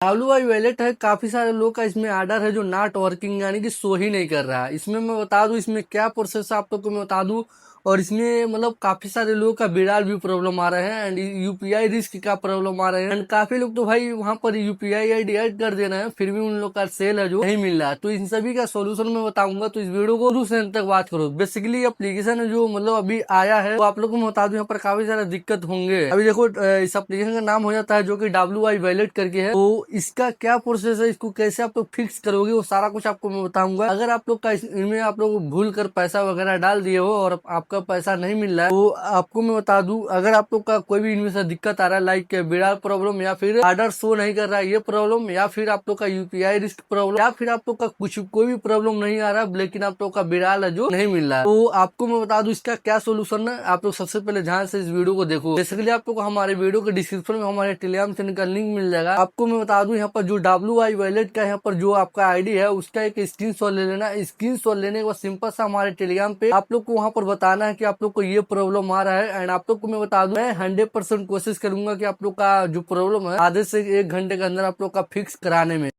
WI wallet है, काफी सारे लोग का इसमें आर्डर है जो नॉट वर्किंग यानी कि शो ही नहीं कर रहा है। इसमें मैं बता दूं इसमें क्या प्रोसेस है आप लोग को मैं बता दूं। और इसमें मतलब काफी सारे लोग का विड्रॉल भी प्रॉब्लम आ रहे हैं एंड यूपीआई रिस्क का प्रॉब्लम आ रहे हैं एंड काफी लोग तो भाई वहां पर यूपीआई आईडी ऐड कर दे रहे हैं, फिर भी उन लोग का सेल है जो नहीं मिल रहा है। तो इन सभी का सोल्यूशन मैं बताऊंगा, तो इस वीडियो को शुरू से अंत तक बात करो। बेसिकली एप्लीकेशन है जो मतलब अभी आया है, तो आप लोग को मैं बता दूं यहाँ पर काफी सारा दिक्कत होंगे। अभी देखो इस एप्लीकेशन का नाम हो जाता है जो कि WI वॉलेट करके है। तो इसका क्या प्रोसेस है, इसको कैसे आप लोग फिक्स करोगे, वो सारा कुछ आपको मैं बताऊंगा। अगर आप लोग का इनमें आप लोग भूल कर पैसा वगैरह डाल दिए हो और आपका पैसा नहीं मिल रहा है, तो आपको मैं बता दूं अगर आप लोग का कोई भी इनमें से दिक्कत आ रहा है लाइक विड्रॉल प्रॉब्लम या फिर ऑर्डर शो नहीं कर रहा है ये प्रॉब्लम, या फिर आप लोग का यूपीआई रिस्क प्रॉब्लम, या फिर आप लोग का कुछ कोई भी प्रॉब्लम नहीं आ रहा लेकिन आप लोग का विड्रॉल है जो नहीं मिल रहा है, तो आपको मैं बता दूं इसका क्या सोल्यूशन है। आप लोग सबसे पहले ध्यान से इस वीडियो को देखो। बेसिकली आप लोग को हमारे वीडियो के डिस्क्रिप्शन में हमारे टेलीग्राम चैनल का लिंक मिल जाएगा। आपको मैं बता दूं यहाँ पर जो WI वॉलेट का यहाँ पर जो आपका आईडी है उसका एक स्क्रीनशॉट ले लेना। स्क्रीनशॉट लेने के बाद सिंपल सा हमारे टेलीग्राम पे आप लोग को वहां पर बताना है कि आप लोग को ये प्रॉब्लम आ रहा है। एंड आप लोग को मैं बता दूं मैं 100% कोशिश करूंगा कि आप लोग का जो प्रॉब्लम है आधे से 1 घंटे के अंदर आप लोग का फिक्स कराने में।